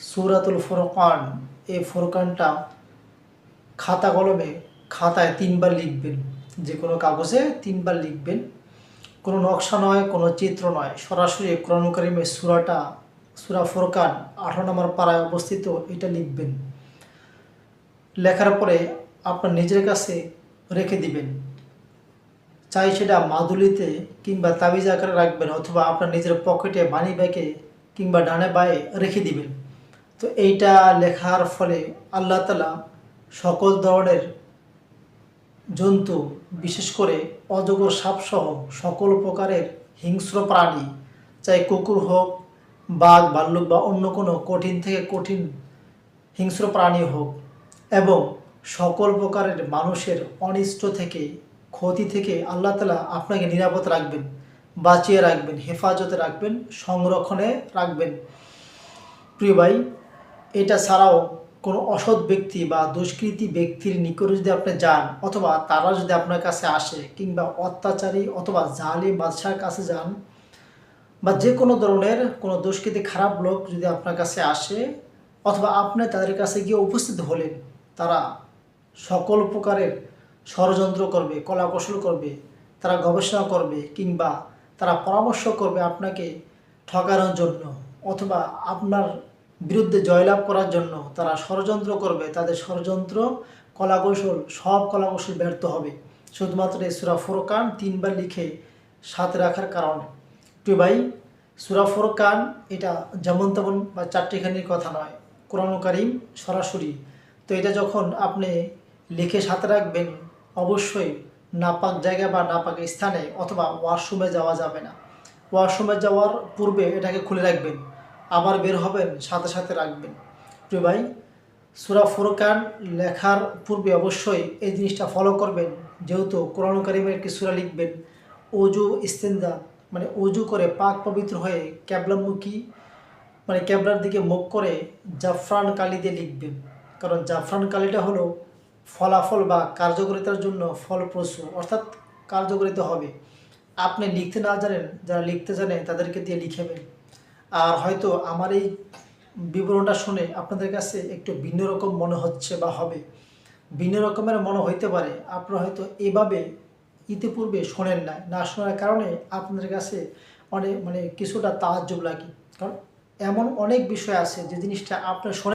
সূরাতুল ফুরকান। এই ফুরকানটা খাতা কলমে খাতায় ৩ বার লিখবেন, যে কোনো কাগজে ৩ বার লিখবেন। কোনো নকশা নয়, কোনো চিত্র নয়, সরাসরি কোরআন কারীমের সূরা ফুরকান ১৮ নম্বর পারায় অবস্থিত এটা লিখবেন। লেখার পরে আপনার নিজের কাছে রেখে দিবেন। চাই সেটা মাদুলিতে কিংবা তাবিজ আকারে রাখবেন, অথবা আপনার নিজের পকেটে, মানি ব্যাগে কিংবা ডানে বায়ে রেখে দিবেন। তো এইটা লেখার ফলে আল্লাহ তাআলা সকল ধরনের জন্তু, বিশেষ করে অজগর সাপসহ সকল প্রকারের হিংস্র প্রাণী, চাই কুকুর হোক, বাঘ, ভাল্লুক বা অন্য কোনো কঠিন থেকে কঠিন হিংস্র প্রাণী হোক, এবং সকল প্রকারের মানুষের অনিষ্ট থেকে, ক্ষতি থেকে আল্লাহ তাআলা আপনাকে নিরাপদ রাখবেন, বাঁচিয়ে রাখবেন, হেফাজতে রাখবেন, সংরক্ষণে রাখবেন। প্রিয় ভাই, এটা ছাড়াও কোনো অসৎ ব্যক্তি বা দুষ্কৃতী ব্যক্তির নিকটে যদি আপনি যান, অথবা তারা যদি আপনার কাছে আসে, কিংবা অত্যাচারী অথবা জালিম বাদশার কাছে যান, বা যে কোনো ধরনের কোনো দুষ্কৃতী খারাপ লোক যদি আপনার কাছে আসে, অথবা আপনি তাদের কাছে গিয়ে উপস্থিত হলেন, তারা সকল প্রকারের ষড়যন্ত্র করবে, কলাকৌশল করবে, তারা গবেষণা করবে, কিংবা তারা পরামর্শ করবে আপনাকে ঠকানোর জন্য, অথবা আপনার বিরুদ্ধে জয়লাভ করার জন্য তারা ষড়যন্ত্র করবে। তাদের ষড়যন্ত্র, কলাকৌশল, সব কলাকৌশল ব্যর্থ হবে শুধুমাত্র এই সূরা ফুরকান ৩ বার লিখে সাথে রাখার কারণে। প্রিয় ভাই, সূরা ফুরকান এটা যেমন তেমন বা চারটিখানির কথা নয়, কোরআন কারীম সরাসরি। তো এটা যখন আপনি লিখে সাথে রাখবেন, অবশ্যই নাপাক জায়গা বা নাপাক স্থানে অথবা ওয়াশরুমে যাওয়া যাবে না। ওয়াশরুমে যাওয়ার পূর্বে এটাকে খুলে রাখবেন, আবার বের হবেন সাথে সাথে রাখবেন। প্রিয় ভাই, সূরা ফুরকান লেখার পূর্বে অবশ্যই এই জিনিসটা ফলো করবেন। যেহেতু কোরআন কারীমের একটি সূরা লিখবেন, অজু ইস্তেনজা মানে অজু করে পাক পবিত্র হয়ে ক্যাবলামুখী, মানে ক্যাবলার দিকে মুখ করে জাফরান কালি দিয়ে লিখবেন। কারণ জাফরান কালিটা হলো ফলাফল বা কার্যকারিতার জন্য ফলপ্রসূ, অর্থাৎ কার্যকারিতা হবে। আপনি লিখতে না জানেন, যারা লিখতে জানে তাদেরকে দিয়ে লিখাবেন। আর হয়তো আমার এই বিবরণটা শুনে আপনাদের কাছে একটু ভিন্ন রকম মনে হচ্ছে বা হবে, ভিন্ন রকমের মনে হইতে পারে। আপনারা হয়তো এভাবে ইতিপূর্বে শোনেন না শোনার কারণে আপনাদের কাছে অনেক কিছুটা তাজ্জুব লাগে। কারণ এমন অনেক বিষয় আছে যে জিনিসটা আপনার শোনেন